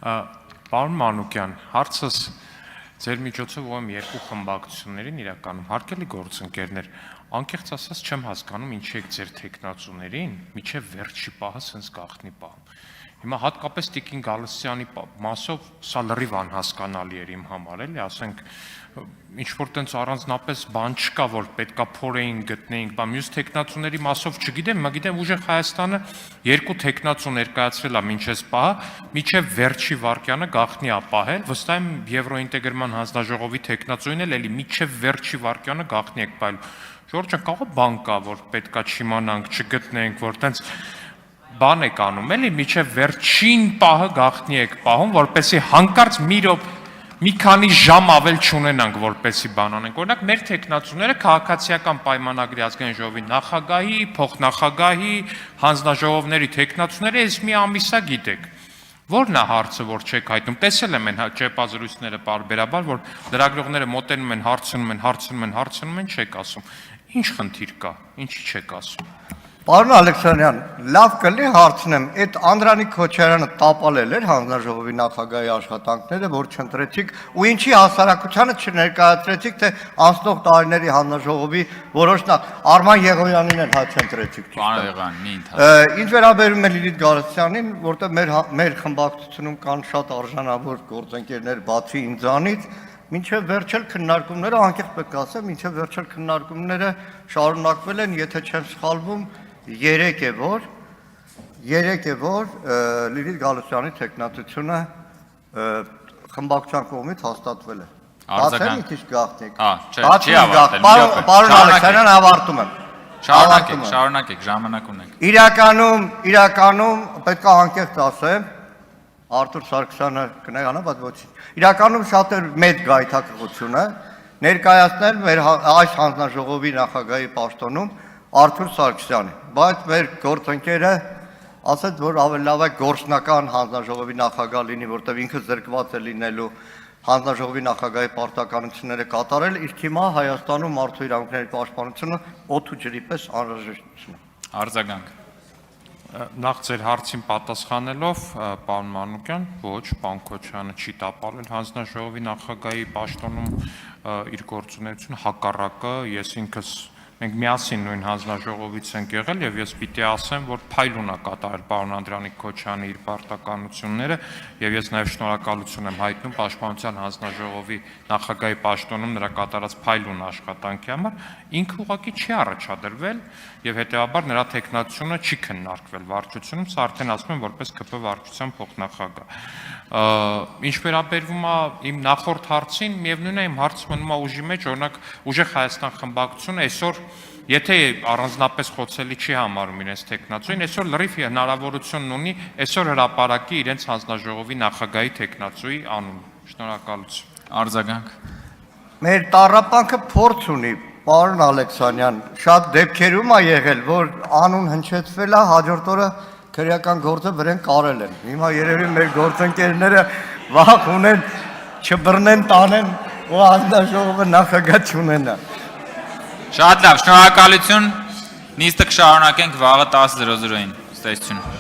Պարոն Մանուկյան, հարցս ձեր միջոցով ուղղեմ երկու խմբակցություններին իրականում, հարգելի գործընկերներ, անկեղծ ասած չեմ հասկանում ինչի եք ձեր թեկնածուներին մինչև վերջի պահը սենց գաղտնի պահում։ Հիմա հատկապես Տիկին Գալստյանի մասով սա լրիվ անհասկանալի էր իմ համար, էլի, ասենք ինչ-որ տենց առանձնապես բան չկա, որ պետքա փորեին գտնեինք, բա մյուս թեկնածուների մասով չգիտեմ, գիտեմ ուժեղ Հայաստանը երկու թեկնածու ներկայացրել է մինչև պահը, մինչև վերջի վարկյանը գաղտնի ապահել, վստահ եմ Եվրոինտեգրման հանձնաժողովի թեկնածուին էլ էլի մինչև վերջի վարկյանը գաղտնի եք պահել։ Ժորժ ջան, կարող բան կա, որ պետքա չիմանանք, չգտնենք, որ տենց բան եք անում, էլի մինչև վերջին պահը գաղտնի եք պահում, որպեսզի հանկարծ մի քանի ժամ ավել չունենանք, որպեսզի բան անենք։ Օրինակ, մեր թեկնածուները քաղաքացիական պայմանագրի ազգային ժողովի նախագահի, փոխնախագահի, հանձնաժողովների թեկնածուները այս մի ամիսա գիտեք։ Որն է հարցը, որ չեք հայտնում։ Տեսել եմ այն ճեպազրույցները պարբերաբար, որ լրագրողները մոտենում են, հարցնում են, չեք ասում։ Ինչ խնդիր կա, ինչի չեք ասում։ Պարոն Ալեքսանյան, լավ կլի հարցնեմ, այդ Անդրանիկ Քոչարյանը տապալել էր հանձնաժողովի նախագահի աշխատանքները, որ չընտրեցիք, ու ինչի հասարակությանը չներկայացրեցիք, թե անցնող տարիների հանձնաժողովի որոշնակ Արման Եղոյանին էլ չընտրեցիք։ Պարոն Եղոյան, մի ընդհանուր։ Ինչ վերաբերում է Լիլիթ Գալստյանին, որտեղ մեր խմբակցությունում կան շատ արժանավոր գործընկերներ բացի ինձանից, մինչև վերջել քննարկումները, անկեղծ պետք է ասեմ, մինչև վերջել քննարկումները շարունակվել են, եթե չեմ սխալվում, 3 է որ Լիլիթ Գալստյանի թեկնածությունը խմբակցության կողմից հաստատվել է։ Բացել մի քիչ գաղտնիք։ Չի ավարտել։ Պարոն Ալեքսանյան, ավարտում եմ։ Շարունակեք, ժամանակ ունեք։ Իրականում պետք է անկեղծ ասեմ, Արթուր Սարգսյանը կնեղանա, բայց ոչինչ։ Իրականում շատ էր մեծ գայթակղությունը ներկայացնել մեր այս հանձնաժողովի նախագահի պաշտոնում Արթուր Սարգսյանը, բայց մեր գործընկերը ասաց, որ ավելի լավ է գործնական հանձնաժողովի նախագահ լինի, որտեղ ինքը զրկված է լինելու հանձնաժողովի նախագահի պարտականությունները կատարել, իսկ հիմա Հայաստանում մարդու իրավունքների պաշտպանությունը օդ ու ջրի պես անհրաժեշտություն է։ Արձագանք։ Նախ ձեր հարցին պատասխանելով, պարոն Մանուկյան, ոչ, պարոն Քոչարյանը չի տապալել հանձնաժողովի նախագահի պաշտոնում իր գործունեությունը, հակառակը, ես ինքս մենք միասին նույն հանձնաժողովից ենք եղել եւ ես պիտի ասեմ, որ փայլուն է կատարել պարոն Անդրանիկ Քոչարյանը իր պարտականությունները եւ ես նաեւ շնորհակալություն եմ հայտնում Պաշտպանության հանձնաժողովի նախագահի պաշտոնում նրա կատարած փայլուն աշխատանքի համար, ինքը ուղղակի չի առաջադրվել եւ հետեւաբար նրա տեխնացիոնը չի քննարկվել վարչությունում, սա արդեն ասում եմ որպես ԿՊ վարչության փոխնախագահ։ Ինչ վերաբերվում է իմ նախորդ հարցին, միևնույն է իմ հարցը մնում է ուժի մեջ, օրինակ ուժեղ Հայաստան խմբակցությունը այսօր եթե առանձնապես խոցելի չի համարում իրենց տեխնացուին, այսօր լրիվ հնարավորություն ունի այսօր հրապարակի իրենց հանձնաժողովի նախագահի տեխնացուի անուն։ Շնորհակալություն։ Արձագանք։ Մեր տառապանքը փորձ ունի, պարոն Ալեքսանյան, շատ դեպքերում է եղել, որ անուն հնչեցվել է, հաջորդ օրը քրեական գործը վրան կարել են։ Հիմա երևի մեր գործընկերները վախ ունեն, չբռնեն, տանեն ու հանձնաժողովը նախագահ չունենա։ Շատ լավ, շնորհակալություն։ Նիստը կշարունակենք վաղը 10:00-ին։ Ստեսություն։